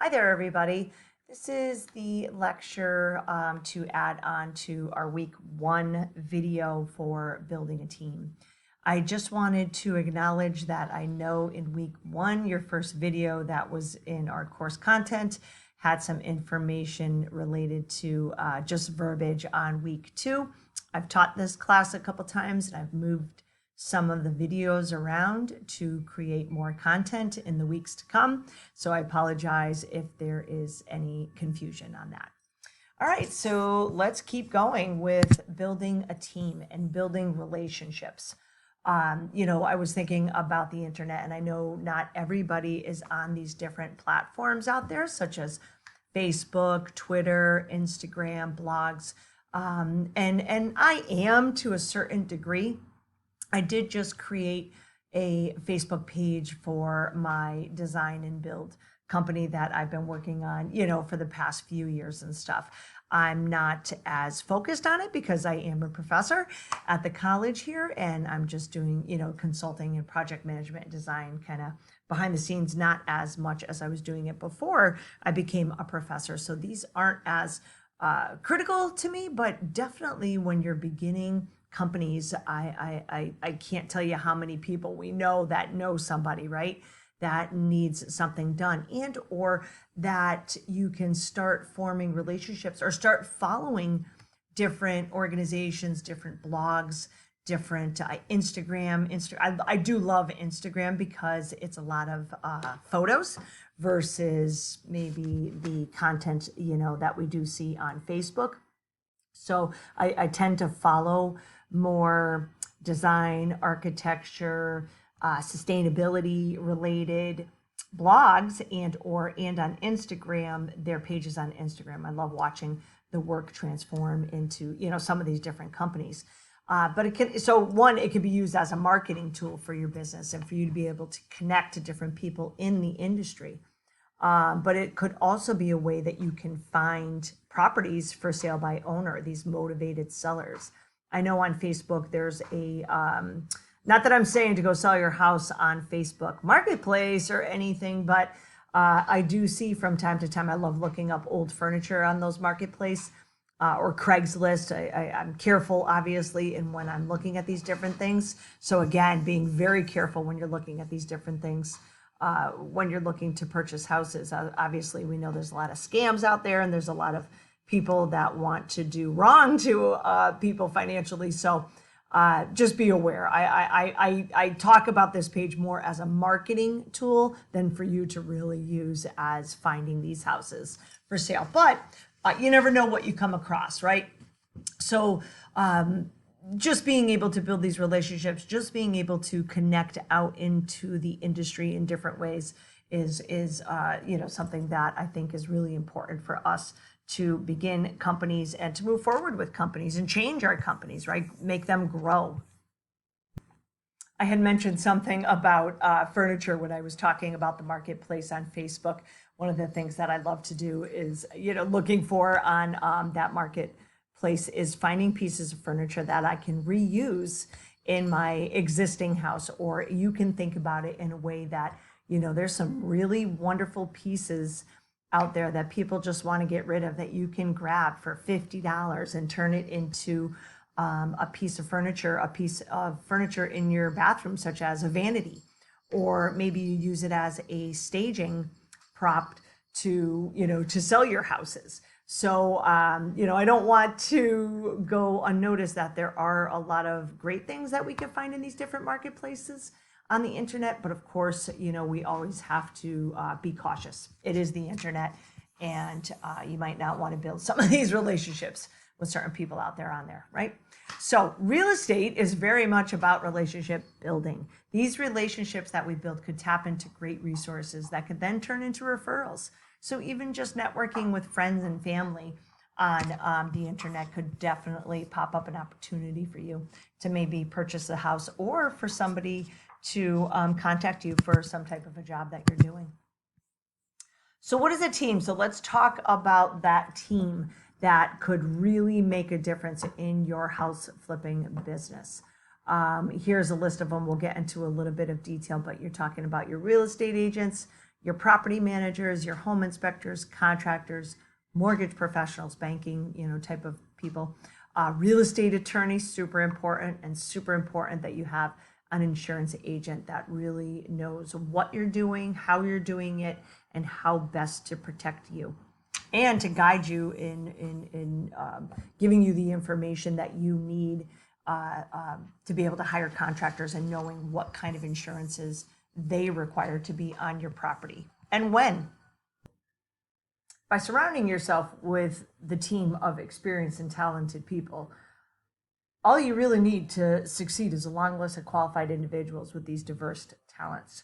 Hi there, everybody. This is the lecture to add on to our week one video for building a team. I just wanted to acknowledge that I know in week one, your first video that was in our course content had some information related to just verbiage on week two. I've taught this class a couple times and I've moved some of the videos around to create more content in the weeks to come. So I apologize if there is any confusion on that. All right, so let's keep going with building a team and building relationships. I was thinking about the internet, and I know not everybody is on these different platforms out there, such as Facebook, Twitter, Instagram, blogs. And I am to a certain degree. I did just create a Facebook page for my design and build company that I've been working on, for the past few years and stuff. I'm not as focused on it because I am a professor at the college here and I'm just doing, consulting and project management and design kind of behind the scenes, not as much as I was doing it before I became a professor. So these aren't as critical to me, but definitely when you're beginning companies, I can't tell you how many people we know that know somebody, right, that needs something done, and or that you can start forming relationships or start following different organizations, different blogs, different Instagram. I do love Instagram because it's a lot of photos versus maybe the content, that we do see on Facebook. So I tend to follow more design, architecture, sustainability related blogs and on Instagram, their pages on Instagram. I love watching the work transform into, some of these different companies. But it can be used as a marketing tool for your business and for you to be able to connect to different people in the industry. But it could also be a way that you can find properties for sale by owner, these motivated sellers. I know on Facebook, there's not that I'm saying to go sell your house on Facebook Marketplace or anything, but I do see from time to time, I love looking up old furniture on those marketplace or Craigslist. I'm careful, obviously, in when I'm looking at these different things. So again, being very careful when you're looking at these different things. When you're looking to purchase houses, obviously we know there's a lot of scams out there and there's a lot of people that want to do wrong to people financially. So just be aware. I talk about this page more as a marketing tool than for you to really use as finding these houses for sale. But you never know what you come across, right? So just being able to build these relationships, just being able to connect out into the industry in different ways is something that I think is really important for us to begin companies and to move forward with companies and change our companies, right? Make them grow. I had mentioned something about furniture when I was talking about the marketplace on Facebook. One of the things that I love to do is, looking for on that marketplace is finding pieces of furniture that I can reuse in my existing house, or you can think about it in a way that, there's some really wonderful pieces out there that people just want to get rid of that you can grab for $50 and turn it into a piece of furniture in your bathroom, such as a vanity, or maybe you use it as a staging prop to sell your houses. So, I don't want to go unnoticed that there are a lot of great things that we can find in these different marketplaces on the internet. But of course, we always have to be cautious. It is the internet, and you might not want to build some of these relationships with certain people out there on there, right? So real estate is very much about relationship building. These relationships that we build could tap into great resources that could then turn into referrals. So even just networking with friends and family on the internet could definitely pop up an opportunity for you to maybe purchase a house, or for somebody to contact you for some type of a job that you're doing. So what is a team? So let's talk about that team that could really make a difference in your house flipping business. Here's a list of them. We'll get into a little bit of detail, but you're talking about your real estate agents, your property managers, your home inspectors, contractors, mortgage professionals, banking, type of people, real estate attorneys, super important, and super important that you have an insurance agent that really knows what you're doing, how you're doing it, and how best to protect you, and to guide you in giving you the information that you need to be able to hire contractors, and knowing what kind of insurances they require to be on your property and when. By surrounding yourself with the team of experienced and talented people, all you really need to succeed is a long list of qualified individuals with these diverse talents,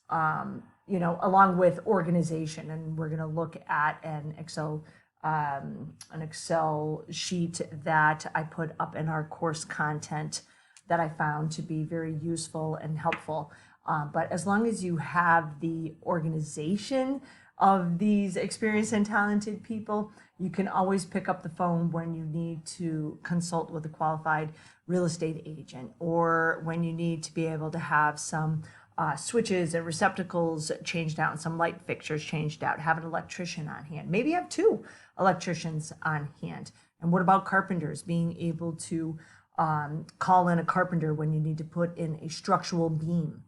along with organization. And we're going to look at an Excel sheet that I put up in our course content that I found to be very useful and helpful. But as long as you have the organization of these experienced and talented people, you can always pick up the phone when you need to consult with a qualified real estate agent, or when you need to be able to have some switches and receptacles changed out and some light fixtures changed out. Have an electrician on hand. Maybe have 2 electricians on hand. And what about carpenters? Being able to call in a carpenter when you need to put in a structural beam.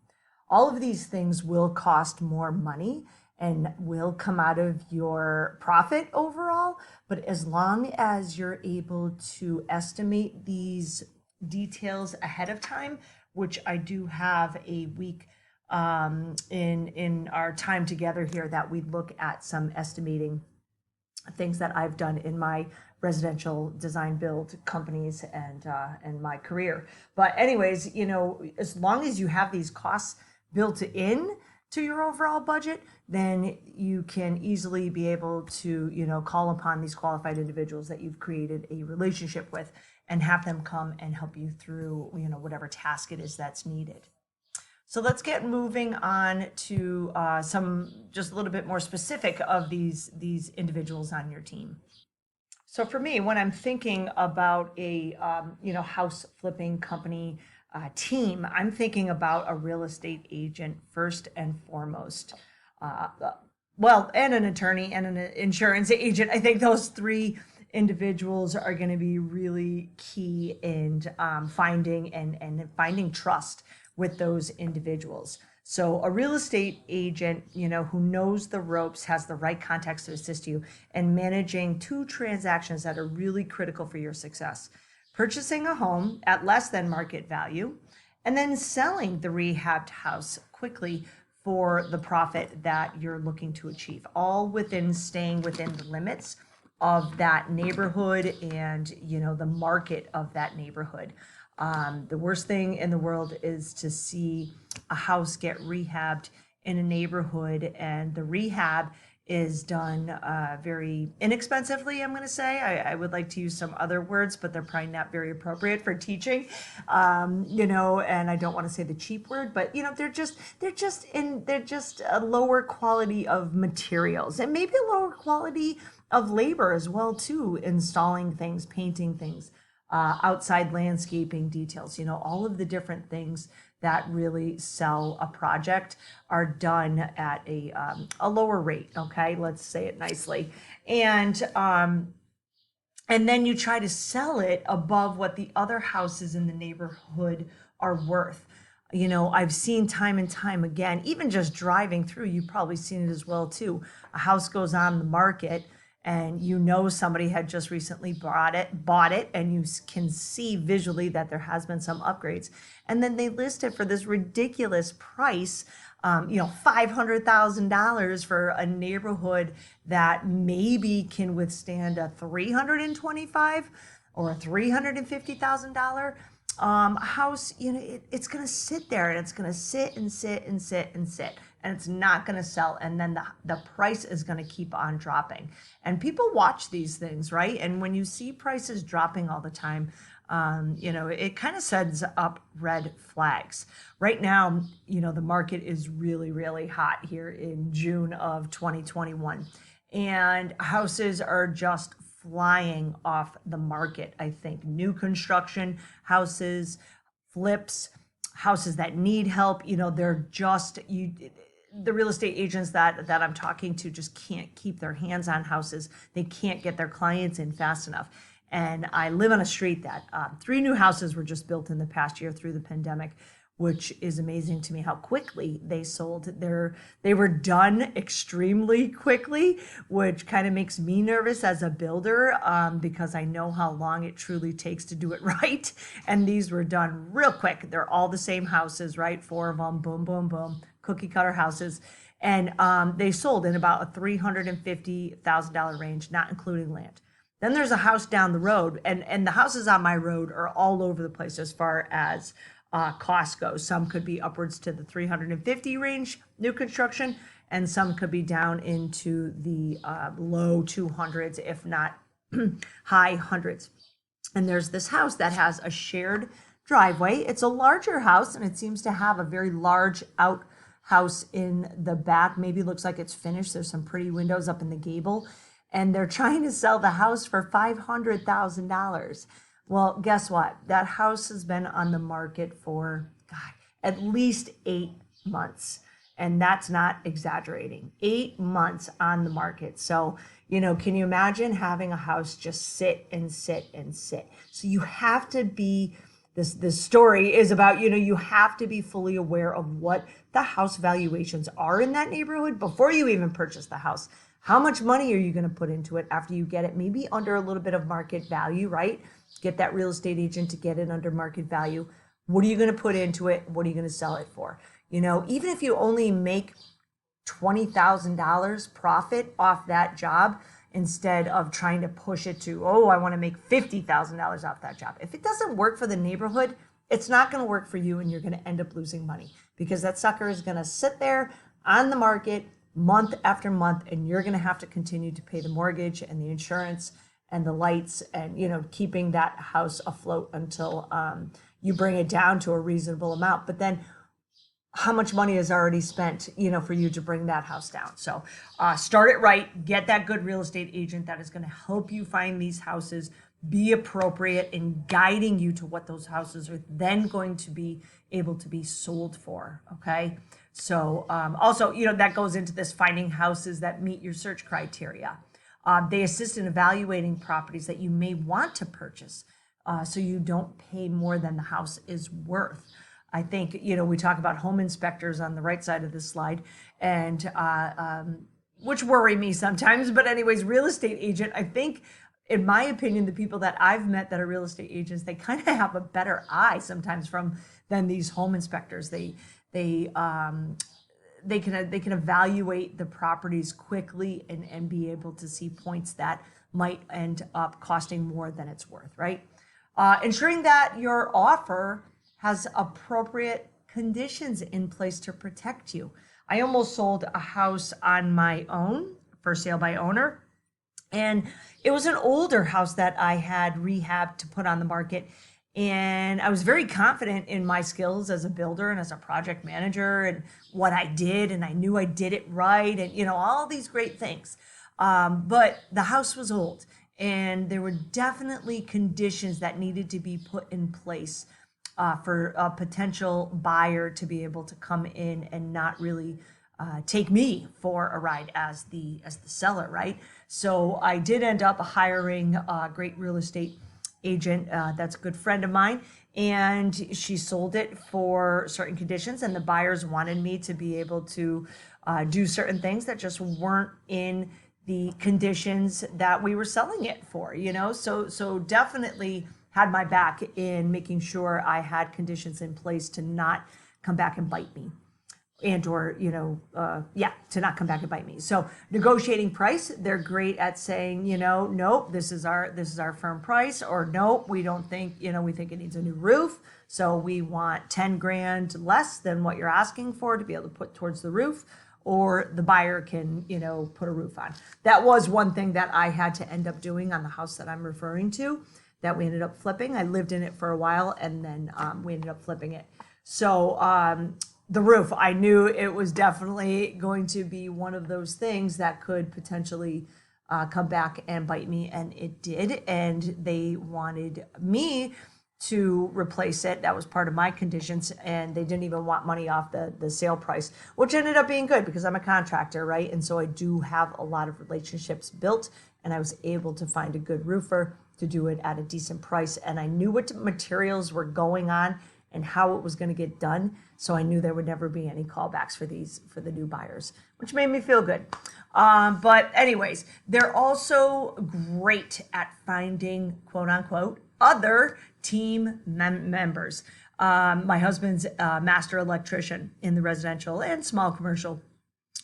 All of these things will cost more money and will come out of your profit overall. But as long as you're able to estimate these details ahead of time, which I do have a week in our time together here that we look at some estimating things that I've done in my residential design build companies and my career. But anyways, as long as you have these costs built in to your overall budget, then you can easily be able to, call upon these qualified individuals that you've created a relationship with, and have them come and help you through, whatever task it is that's needed. So let's get moving on to some just a little bit more specific of these individuals on your team. So for me, when I'm thinking about a house flipping company team, I'm thinking about a real estate agent first and foremost. And an attorney and an insurance agent. I think those 3 individuals are going to be really key in finding trust with those individuals. So a real estate agent, who knows the ropes, has the right contacts to assist you in managing 2 transactions that are really critical for your success: purchasing a home at less than market value, and then selling the rehabbed house quickly for the profit that you're looking to achieve, all staying within the limits of that neighborhood and, the market of that neighborhood. The worst thing in the world is to see a house get rehabbed in a neighborhood, and the rehab is done very inexpensively, I'm going to say. I would like to use some other words, but they're probably not very appropriate for teaching, and I don't want to say the cheap word, but they're just a lower quality of materials, and maybe a lower quality of labor as well too, installing things, painting things, outside landscaping details, all of the different things that really sell a project are done at a lower rate. Okay, let's say it nicely. And then you try to sell it above what the other houses in the neighborhood are worth. I've seen time and time again, even just driving through, you've probably seen it as well too. A house goes on the market, and somebody had just recently bought it, and you can see visually that there has been some upgrades, and then they list it for this ridiculous price, $500,000 for a neighborhood that maybe can withstand a $325,000 or a $350,000 house. It's going to sit there, and it's going to sit and sit and sit and sit, and it's not going to sell. And then the price is going to keep on dropping. And people watch these things, right? And when you see prices dropping all the time, it kind of sets up red flags. Right now, the market is really, really hot here in June of 2021. And houses are just flying off the market. I think new construction houses, flips, houses that need help, they're just the real estate agents that I'm talking to just can't keep their hands on houses. They can't get their clients in fast enough. And I live on a street that 3 new houses were just built in the past year through the pandemic, which is amazing to me how quickly they sold. They were done extremely quickly, which kind of makes me nervous as a builder, because I know how long it truly takes to do it right. And these were done real quick. They're all the same houses, right? 4 of them, boom, boom, boom, cookie cutter houses. And they sold in about a $350,000 range, not including land. Then there's a house down the road, and the houses on my road are all over the place as far as cost goes. Some could be upwards to the 350 range, new construction, and some could be down into the low 200s, if not high hundreds. And there's this house that has a shared driveway. It's a larger house, and it seems to have a very large outhouse in the back. Maybe looks like it's finished. There's some pretty windows up in the gable. And they're trying to sell the house for $500,000. Well, guess what? That house has been on the market for, God, at least 8 months. And that's not exaggerating. 8 months on the market. So, can you imagine having a house just sit and sit and sit? So you have to be, this story is about, you have to be fully aware of what the house valuations are in that neighborhood before you even purchase the house. How much money are you going to put into it after you get it? Maybe under a little bit of market value, right? Get that real estate agent to get it under market value. What are you going to put into it? What are you going to sell it for? Even if you only make $20,000 profit off that job, instead of trying to push it to, I want to make $50,000 off that job. If it doesn't work for the neighborhood, it's not going to work for you, and you're going to end up losing money because that sucker is going to sit there on the market month after month, and you're going to have to continue to pay the mortgage and the insurance and the lights and keeping that house afloat until you bring it down to a reasonable amount. But then how much money is already spent for you to bring that house down? So start it right. Get that good real estate agent that is going to help you find these houses, be appropriate in guiding you to what those houses are then going to be able to be sold for. Okay. So also, that goes into this finding houses that meet your search criteria. They assist in evaluating properties that you may want to purchase, so you don't pay more than the house is worth. I think, we talk about home inspectors on the right side of this slide, and which worry me sometimes. But anyways, real estate agent, I think, in my opinion, the people that I've met that are real estate agents, they kind of have a better eye sometimes than these home inspectors. They can evaluate the properties quickly and be able to see points that might end up costing more than it's worth, right? Ensuring that your offer has appropriate conditions in place to protect you. I almost sold a house on my own for sale by owner, and it was an older house that I had rehabbed to put on the market. And I was very confident in my skills as a builder and as a project manager and what I did. And I knew I did it right and, all these great things. But the house was old, and there were definitely conditions that needed to be put in place for a potential buyer to be able to come in and not really take me for a ride as the seller, right? So I did end up hiring a great real estate agent that's a good friend of mine, and she sold it for certain conditions, and the buyers wanted me to be able to do certain things that just weren't in the conditions that we were selling it for, so definitely had my back in making sure I had conditions in place to not come back and bite me. To not come back and bite me. So negotiating price, they're great at saying, nope, this is our firm price, or nope, we don't think, we think it needs a new roof. So we want 10 grand less than what you're asking for to be able to put towards the roof, or the buyer can, put a roof on. That was one thing that I had to end up doing on the house that I'm referring to, that we ended up flipping. I lived in it for a while, and then we ended up flipping it. So, the roof, I knew it was definitely going to be one of those things that could potentially come back and bite me, and it did. And they wanted me to replace it. That was part of my conditions, and they didn't even want money off the sale price, which ended up being good because I'm a contractor, right? And so I do have a lot of relationships built, and I was able to find a good roofer to do it at a decent price. And I knew what materials were going on and how it was going to get done. So I knew there would never be any callbacks for the new buyers, which made me feel good. But anyways, they're also great at finding, quote unquote, other team members. My husband's a master electrician in the residential and small commercial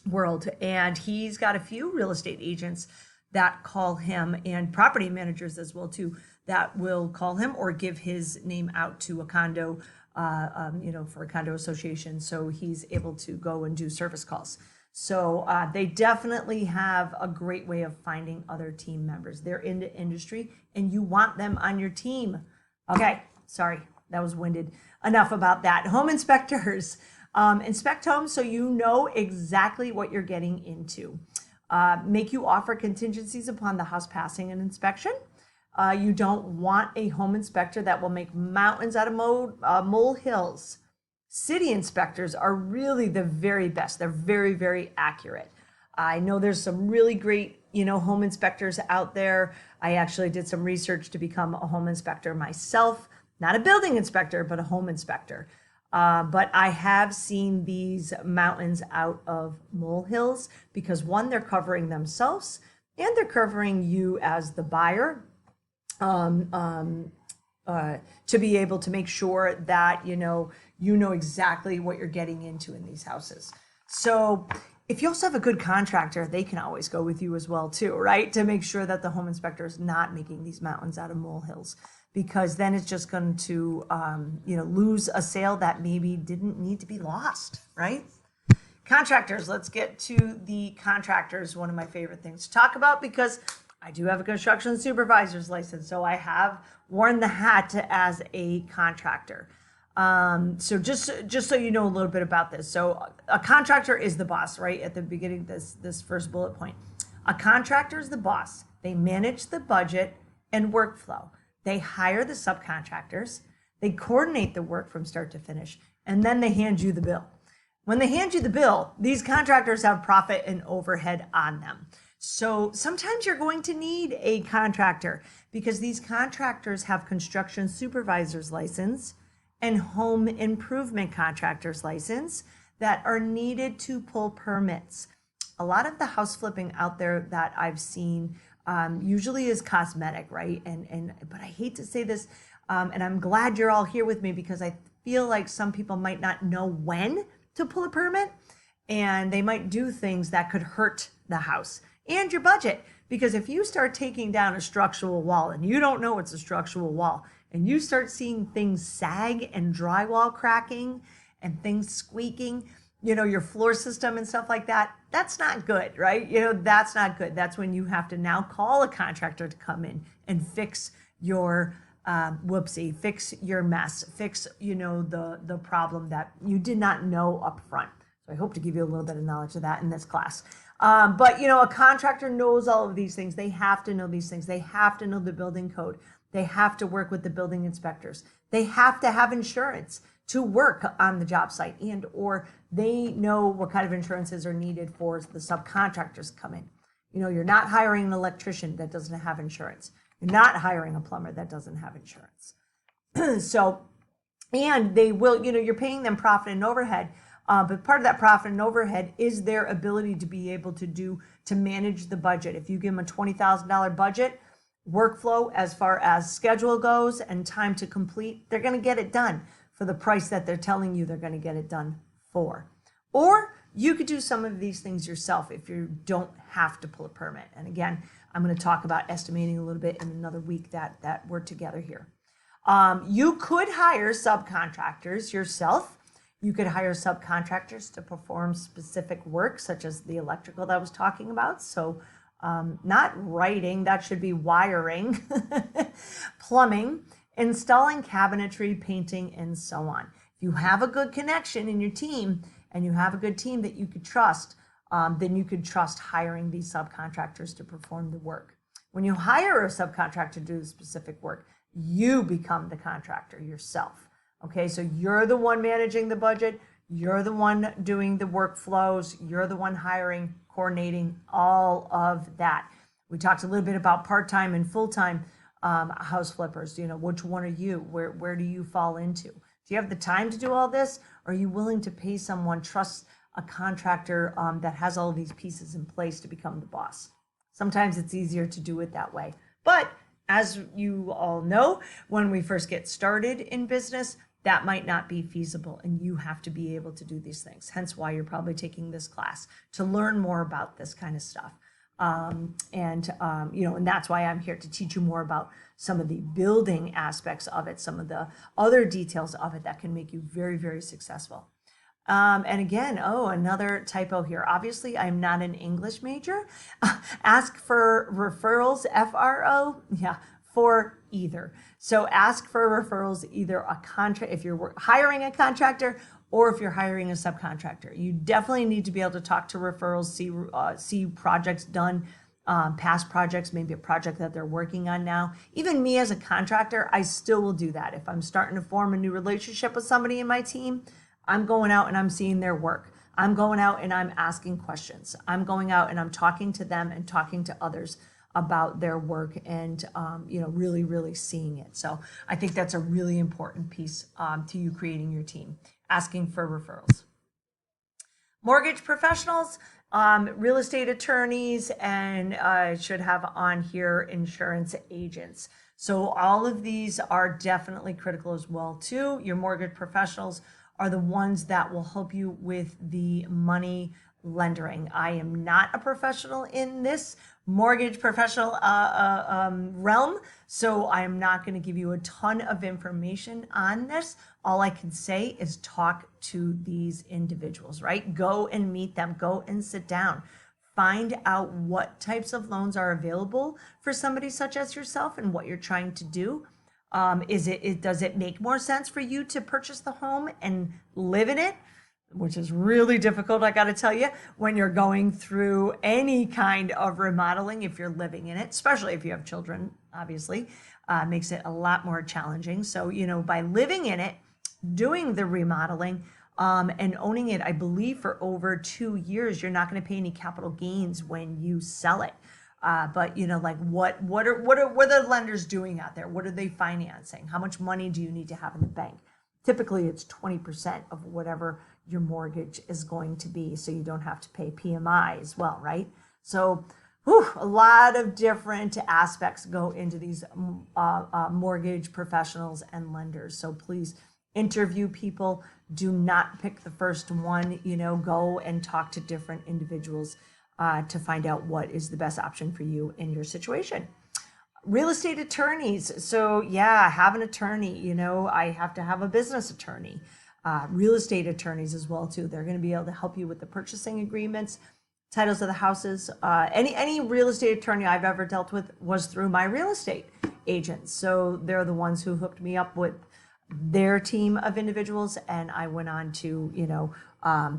world, and he's got a few real estate agents that call him, and property managers as well too, that will call him or give his name out to a condo, for a condo association, so he's able to go and do service calls. So they definitely have a great way of finding other team members. They're in the industry, and you want them on your team. Okay, sorry, that was winded. Enough about that. Home inspectors inspect homes so you know exactly what you're getting into. Make you offer contingencies upon the house passing an inspection. You don't want a home inspector that will make mountains out of molehills. City inspectors are really the very best. They're very, very accurate. I know there's some really great, home inspectors out there. I actually did some research to become a home inspector myself, not a building inspector, but a home inspector. But I have seen these mountains out of molehills because, one, they're covering themselves and they're covering you as the buyer, to be able to make sure that, you know exactly what you're getting into in these houses. So if you also have a good contractor, they can always go with you as well too, right? To make sure that the home inspector is not making these mountains out of molehills, because then it's just going to, lose a sale that maybe didn't need to be lost, right? Contractors, let's get to the contractors. One of my favorite things to talk about, because I do have a construction supervisor's license, so I have worn the hat as a contractor. So just so you know a little bit about this. So a contractor is the boss, right? At the beginning, this first bullet point. A contractor is the boss. They manage the budget and workflow. They hire the subcontractors. They coordinate the work from start to finish, and then they hand you the bill. When they hand you the bill, these contractors have profit and overhead on them. So sometimes you're going to need a contractor, because these contractors have construction supervisor's license and home improvement contractor's license that are needed to pull permits. A lot of the house flipping out there that I've seen usually is cosmetic, right? But I hate to say this, and I'm glad you're all here with me, because I feel like some people might not know when to pull a permit, and they might do things that could hurt the house and your budget. Because if you start taking down a structural wall and you don't know it's a structural wall, and you start seeing things sag and drywall cracking and things squeaking, your floor system and stuff like that, that's not good, right? That's not good. That's when you have to now call a contractor to come in and fix your fix your mess, fix, the problem that you did not know up front. So I hope to give you a little bit of knowledge of that in this class. But a contractor knows all of these things. They have to know these things. They have to know the building code. They have to work with the building inspectors. They have to have insurance to work on the job site, and or they know what kind of insurances are needed for the subcontractors to come in. You're not hiring an electrician that doesn't have insurance. You're not hiring a plumber that doesn't have insurance. So, and they will, you're paying them profit and overhead, but part of that profit and overhead is their ability to be able to manage the budget. If you give them a $20,000 budget, workflow as far as schedule goes and time to complete, they're going to get it done for the price that they're telling you they're going to get it done for. Or you could do some of these things yourself if you don't have to pull a permit. And again, I'm going to talk about estimating a little bit in another week that we're together here. You could hire subcontractors yourself. You could hire subcontractors to perform specific work, such as the electrical that I was talking about. So not writing, that should be wiring, plumbing, installing cabinetry, painting, and so on. If you have a good connection in your team and you have a good team that you could trust, then you could trust hiring these subcontractors to perform the work. When you hire a subcontractor to do the specific work, you become the contractor yourself. Okay, so you're the one managing the budget, you're the one doing the workflows, you're the one hiring, coordinating, all of that. We talked a little bit about part-time and full-time house flippers. You know, which one are you? Where do you fall into? Do you have the time to do all this? Or are you willing to pay someone, trust a contractor that has all of these pieces in place to become the boss? Sometimes it's easier to do it that way. But as you all know, when we first get started in business, that might not be feasible, and you have to be able to do these things. Hence why you're probably taking this class, to learn more about this kind of stuff. You know, and that's why I'm here, to teach you more about some of the building aspects of it, some of the other details of it that can make you very, very successful. And again, oh, another typo here. Obviously, I'm not an English major. Ask for referrals, FRO, yeah, for either. So ask for referrals, either a contract, if you're hiring a contractor, or if you're hiring a subcontractor. You definitely need to be able to talk to referrals, see projects done, past projects, maybe a project that they're working on now. Even me as a contractor, I still will do that. If I'm starting to form a new relationship with somebody in my team, I'm going out and I'm seeing their work. I'm going out and I'm asking questions. I'm going out and I'm talking to them and talking to others about their work, and you know, really, really seeing it. So I think that's a really important piece to you creating your team, asking for referrals. Mortgage professionals, real estate attorneys, and I should have on here insurance agents. So all of these are definitely critical as well too. Your mortgage professionals are the ones that will help you with the money lending. I am not a professional in this mortgage professional realm, so I am not going to give you a ton of information on this. All I can say is talk to these individuals, right? Go and meet them, go and sit down. Find out what types of loans are available for somebody such as yourself and what you're trying to do. Does it make more sense for you to purchase the home and live in it? Which is really difficult, I got to tell you, when you're going through any kind of remodeling, if you're living in it, especially if you have children, obviously, makes it a lot more challenging. So, you know, by living in it, doing the remodeling, and owning it, I believe for over 2 years, you're not going to pay any capital gains when you sell it. But you know, like what are the lenders doing out there? What are they financing? How much money do you need to have in the bank? Typically, it's 20% of whatever your mortgage is going to be, so you don't have to pay PMI as well, right? So, a lot of different aspects go into these mortgage professionals and lenders. So please interview people. Do not pick the first one. You know, go and talk to different individuals to find out what is the best option for you in your situation. Real estate attorneys. So yeah, have an attorney. You know, I have to have a business attorney. Real estate attorneys as well too. They're going to be able to help you with the purchasing agreements, titles of the houses. Any real estate attorney I've ever dealt with was through my real estate agents. So they're the ones who hooked me up with their team of individuals, and I went on to, you know,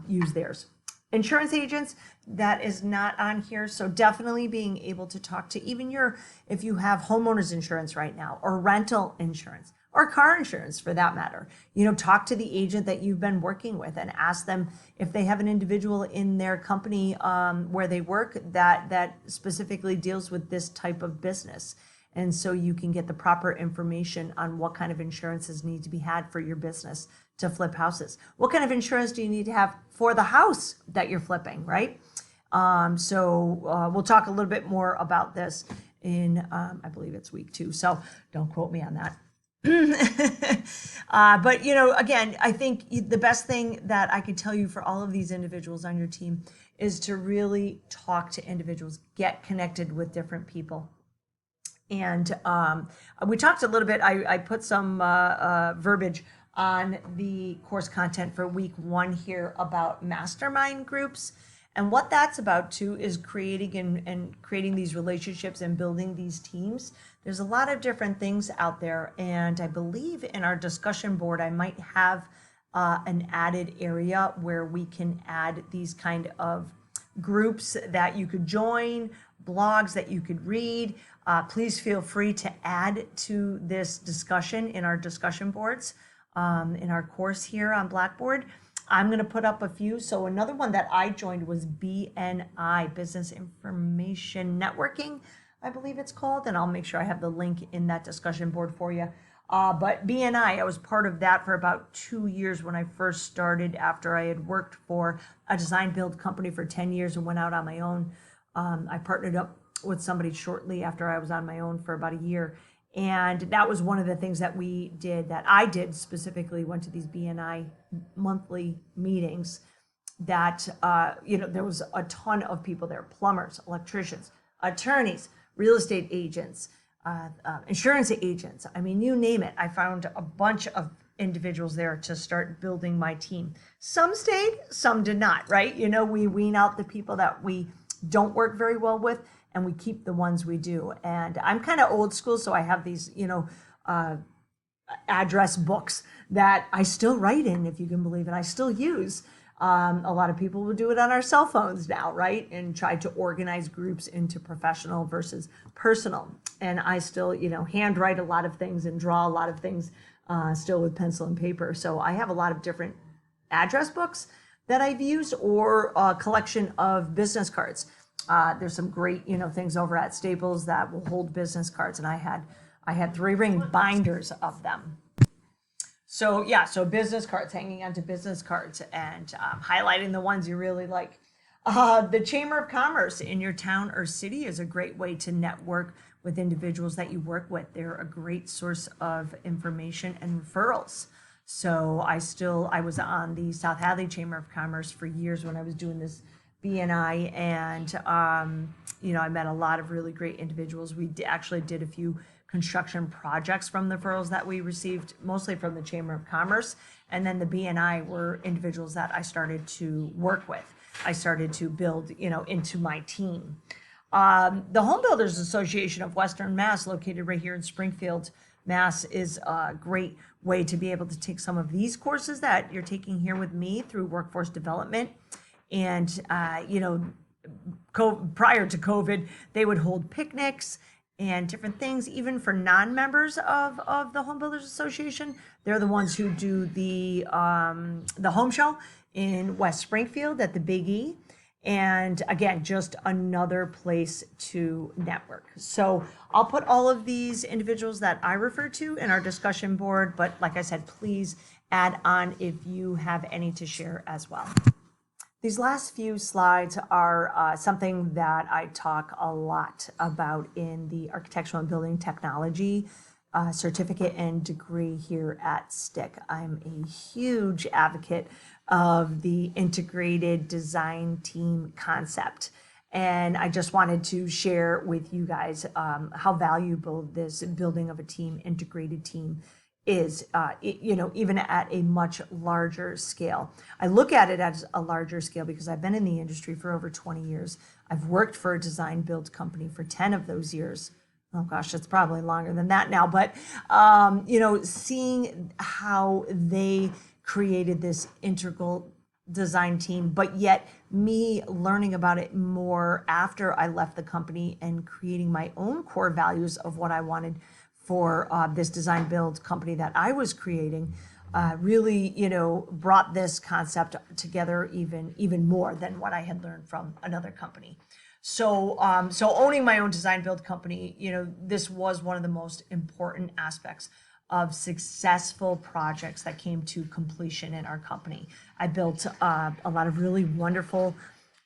use theirs. Insurance agents, that is not on here. So definitely being able to talk to even if you have homeowners insurance right now, or rental insurance, or car insurance for that matter, you know, talk to the agent that you've been working with and ask them if they have an individual in their company where they work that specifically deals with this type of business. And so you can get the proper information on what kind of insurances need to be had for your business to flip houses. What kind of insurance do you need to have for the house that you're flipping, right? We'll talk a little bit more about this in, I believe it's week 2, so don't quote me on that. But, you know, again, I think the best thing that I could tell you for all of these individuals on your team is to really talk to individuals, get connected with different people. And we talked a little bit, I put some verbiage on the course content for week 1 here about mastermind groups. And what that's about too is creating and creating these relationships and building these teams. There's a lot of different things out there. And I believe in our discussion board, I might have an added area where we can add these kind of groups that you could join, blogs that you could read. Please feel free to add to this discussion in our discussion boards in our course here on Blackboard. I'm going to put up a few. So another one that I joined was BNI, Business Information Networking, I believe it's called, and I'll make sure I have the link in that discussion board for you. But BNI, I was part of that for about 2 years when I first started, after I had worked for a design build company for 10 years and went out on my own. I partnered up with somebody shortly after I was on my own for about a year. And that was one of the things that we did, that I did specifically, went to these BNI monthly meetings that, there was a ton of people there, plumbers, electricians, attorneys, real estate agents, insurance agents. I mean, you name it. I found a bunch of individuals there to start building my team. Some stayed, some did not, right? We wean out the people that we don't work very well with, and we keep the ones we do. And I'm kind of old school, so I have these, address books that I still write in, if you can believe it. I still use. A lot of people will do it on our cell phones now, right? And try to organize groups into professional versus personal. And I still, handwrite a lot of things and draw a lot of things still with pencil and paper. So I have a lot of different address books that I've used, or a collection of business cards. There's some great, things over at Staples that will hold business cards, and I had 3-ring binders of them. So yeah, so business cards, hanging onto business cards, and highlighting the ones you really like. The Chamber of Commerce in your town or city is a great way to network with individuals that you work with. They're a great source of information and referrals. So I was on the South Hadley Chamber of Commerce for years when I was doing this BNI, and I met a lot of really great individuals. We actually did a few construction projects from the referrals that we received, mostly from the Chamber of Commerce. And then the BNI were individuals that I started to work with. I started to build, into my team. The Home Builders Association of Western Mass, located right here in Springfield, Mass, is a great way to be able to take some of these courses that you're taking here with me through workforce development. And, prior to COVID, they would hold picnics and different things, even for non-members of the Home Builders Association. They're the ones who do the home show in West Springfield at the Big E. And again, just another place to network. So I'll put all of these individuals that I refer to in our discussion board, but like I said, please add on if you have any to share as well. These last few slides are something that I talk a lot about in the Architectural and Building Technology certificate and degree here at STIC. I'm a huge advocate of the integrated design team concept. And I just wanted to share with you guys how valuable this building of a team, integrated team, is, even at a much larger scale. I look at it as a larger scale because I've been in the industry for over 20 years. I've worked for a design build company for 10 of those years. Oh gosh, it's probably longer than that now, but, seeing how they created this integral design team, but yet me learning about it more after I left the company and creating my own core values of what I wanted for this design build company that I was creating, really, brought this concept together even more than what I had learned from another company. So owning my own design build company, this was one of the most important aspects of successful projects that came to completion in our company. I built a lot of really wonderful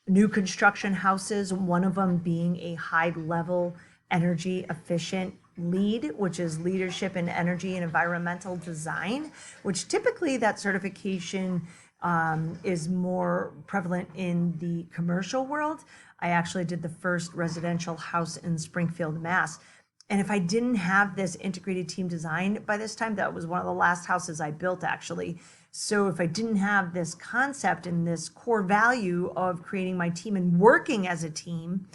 new construction houses, one of them being a high-level energy efficient LEED, which is Leadership in Energy and Environmental Design, which typically that certification is more prevalent in the commercial world. I actually did the first residential house in Springfield, Mass. And if I didn't have this integrated team design by this time, that was one of the last houses I built actually. So if I didn't have this concept and this core value of creating my team and working as a team,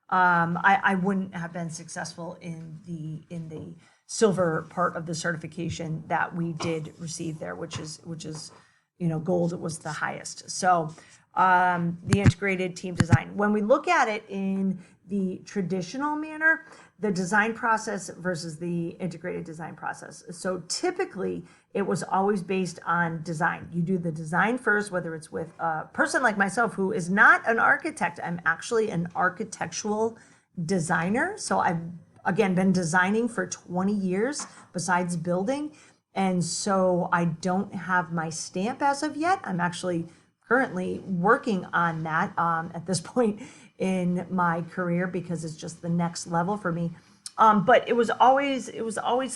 I wouldn't have been successful in the silver part of the certification that we did receive there, which is gold. It was the highest. So the integrated team design. When we look at it in the traditional manner, the design process versus the integrated design process. So typically it was always based on design. You do the design first, whether it's with a person like myself who is not an architect. I'm actually an architectural designer. So I've, again, been designing for 20 years besides building. And so I don't have my stamp as of yet. I'm actually currently working on that at this point in my career because it's just the next level for me. But it was always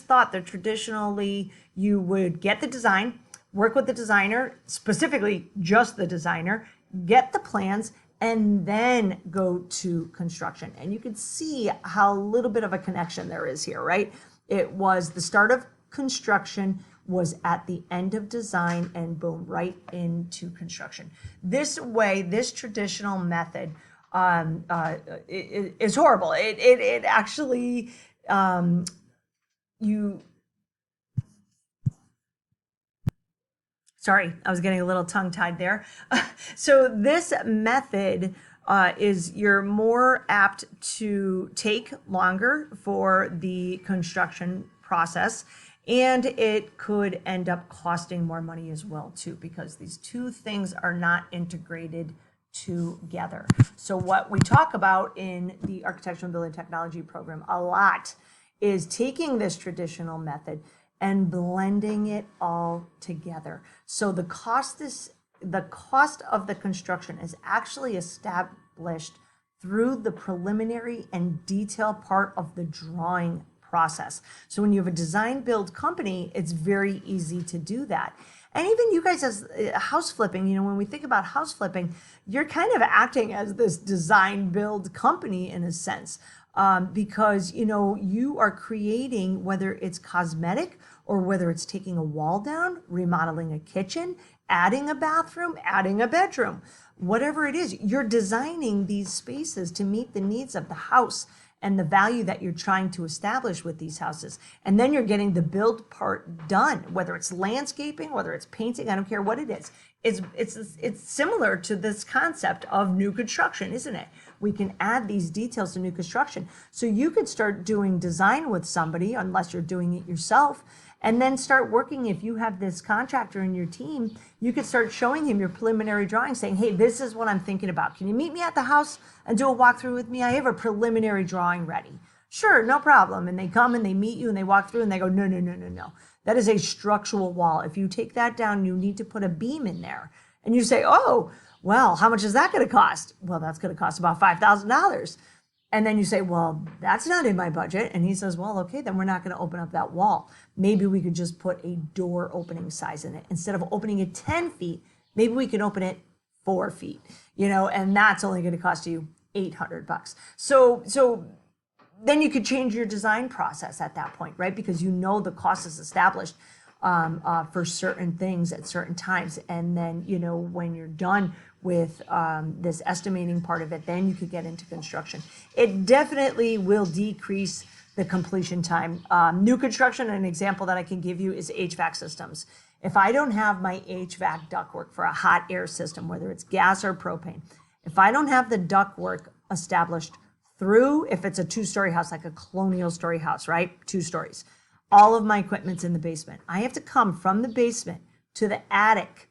thought that traditionally you would get the design, work with the designer, specifically just the designer, get the plans, and then go to construction. And you can see how little bit of a connection there is here, right? It was the start of construction was at the end of design, and boom, right into construction. This way, this traditional method is horrible. It actually, sorry, I was getting a little tongue-tied there. So this method is you're more apt to take longer for the construction process, and it could end up costing more money as well too, because these two things are not integrated together. So what we talk about in the Architectural and Building Technology program a lot is taking this traditional method and blending it all together. So the cost of the construction is actually established through the preliminary and detail part of the drawing process. So when you have a design build company, it's very easy to do that. And even you guys as house flipping, you know, when we think about house flipping, you're kind of acting as this design build company in a sense, because, you know, you are creating, whether it's cosmetic or whether it's taking a wall down, remodeling a kitchen, adding a bathroom, adding a bedroom, whatever it is, you're designing these spaces to meet the needs of the house and the value that you're trying to establish with these houses. And then you're getting the build part done, whether it's landscaping, whether it's painting, I don't care what it is. It's similar to this concept of new construction, isn't it? We can add these details to new construction. So you could start doing design with somebody, unless you're doing it yourself, and then start working. If you have this contractor in your team, you could start showing him your preliminary drawing, saying, hey, this is what I'm thinking about. Can you meet me at the house and do a walkthrough with me? I have a preliminary drawing ready. Sure, no problem. And they come and they meet you and they walk through and they go, no, no, no, no, no. That is a structural wall. If you take that down, you need to put a beam in there. And you say, oh, well, how much is that going to cost? Well, that's going to cost about $5,000. And then you say, well, that's not in my budget. And he says, well, okay, then we're not going to open up that wall. Maybe we could just put a door opening size in it. Instead of opening it 10 feet, maybe we can open it 4 feet, you know, and that's only going to cost you $800. So then you could change your design process at that point, right? Because you know the cost is established for certain things at certain times. And then, you know, when you're done with this estimating part of it, then you could get into construction. It definitely will decrease the completion time. New construction, an example that I can give you is HVAC systems. If I don't have my HVAC ductwork for a hot air system, whether it's gas or propane, if I don't have the ductwork established through, if it's a 2-story house, like a colonial story house, right? 2 stories, all of my equipment's in the basement. I have to come from the basement to the attic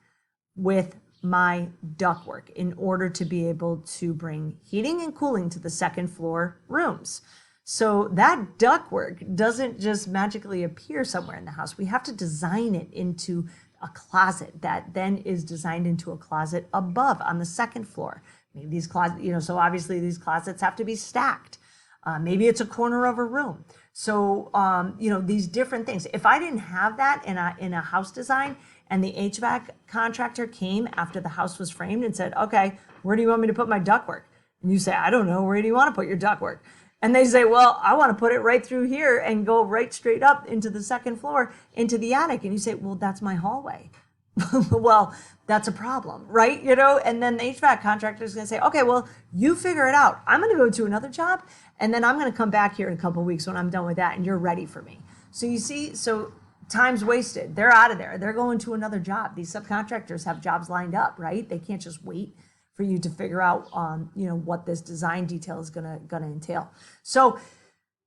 with my ductwork in order to be able to bring heating and cooling to the second floor rooms. So that ductwork doesn't just magically appear somewhere in the house. We have to design it into a closet that then is designed into a closet above on the second floor. Maybe these closets, you know, so obviously these closets have to be stacked. Maybe it's a corner of a room. So, you know, these different things. If I didn't have that in a house design and the HVAC contractor came after the house was framed and said, okay, where do you want me to put my ductwork? And you say, I don't know, where do you want to put your ductwork? And they say, well, I want to put it right through here and go right straight up into the second floor, into the attic. And you say, well, that's my hallway. Well, that's a problem, right? You know, and then the HVAC contractor is going to say, okay, well, you figure it out. I'm going to go to another job, and then I'm going to come back here in a couple of weeks when I'm done with that, and you're ready for me. So you see, so time's wasted. They're out of there. They're going to another job. These subcontractors have jobs lined up, right? They can't just wait for you to figure out, what this design detail is gonna entail. So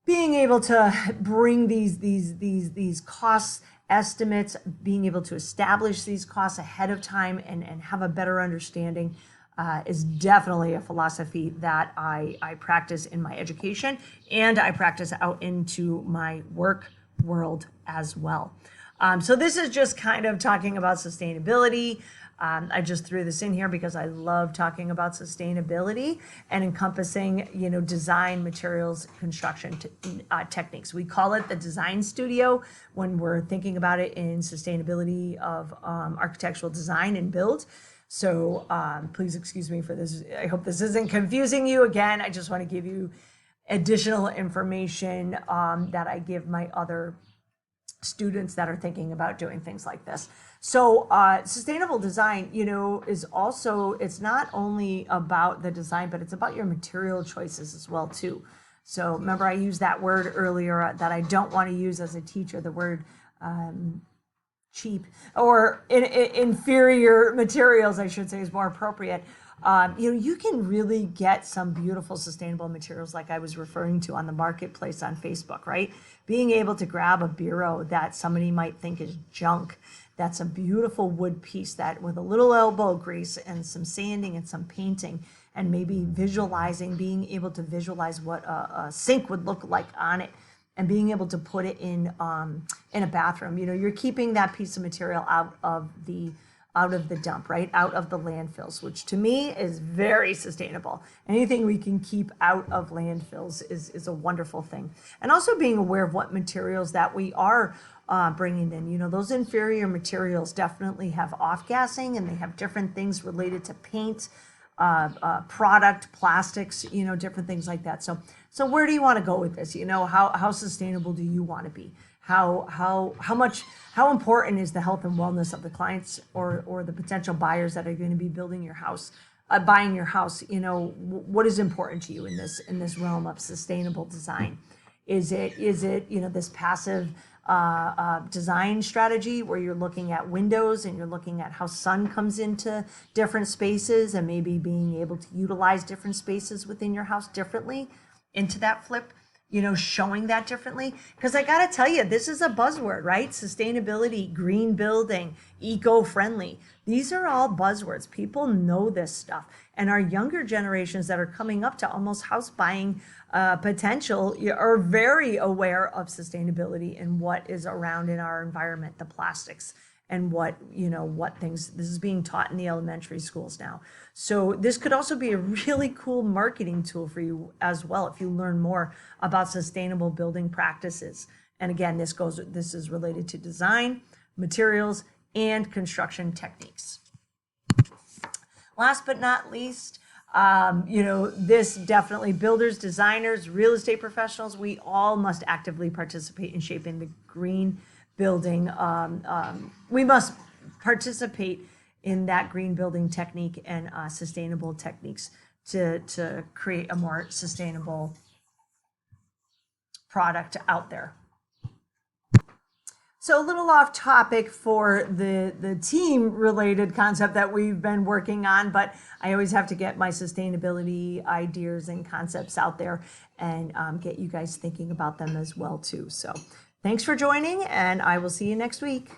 being able to bring these cost estimates, being able to establish these costs ahead of time and have a better understanding is definitely a philosophy that I practice in my education, and I practice out into my work world as well. So this is just kind of talking about sustainability. I just threw this in here because I love talking about sustainability and encompassing, design, materials, construction techniques. We call it the design studio when we're thinking about it in sustainability of architectural design and build. So please excuse me for this. I hope this isn't confusing you. Again, I just want to give you additional information that I give my other students that are thinking about doing things like this. So sustainable design, is also, it's not only about the design, but it's about your material choices as well too. So remember, I used that word earlier that I don't want to use as a teacher, the word cheap or inferior materials, I should say, is more appropriate. You can really get some beautiful sustainable materials like I was referring to on the marketplace on Facebook, right? Being able to grab a bureau that somebody might think is junk, that's a beautiful wood piece that with a little elbow grease and some sanding and some painting and maybe being able to visualize what a sink would look like on it and being able to put it in a bathroom. You're keeping that piece of material out of the dump, right? Out of the landfills, which to me is very sustainable. Anything we can keep out of landfills is a wonderful thing. And also being aware of what materials that we are bringing in. Those inferior materials definitely have off-gassing, and they have different things related to paint, product, plastics, different things like that. So where do you want to go with this? How sustainable do you want to be? How important is the health and wellness of the clients or the potential buyers that are going to be building your house, buying your house? What is important to you in this realm of sustainable design? Is it this passive design strategy where you're looking at windows and you're looking at how sun comes into different spaces and maybe being able to utilize different spaces within your house differently into that flip? Showing that differently. Because I got to tell you, this is a buzzword, right? Sustainability, green building, eco-friendly. These are all buzzwords. People know this stuff. And our younger generations that are coming up to almost house buying potential are very aware of sustainability and what is around in our environment, the plastics, and what things. This is being taught in the elementary schools now. So this could also be a really cool marketing tool for you as well if you learn more about sustainable building practices. And again, this is related to design, materials, and construction techniques. Last but not least, this definitely, builders, designers, real estate professionals, we all must actively participate in shaping the green building. We must participate in that green building technique and sustainable techniques to create a more sustainable product out there. So a little off topic for the team related concept that we've been working on, but I always have to get my sustainability ideas and concepts out there and get you guys thinking about them as well too. So thanks for joining, and I will see you next week.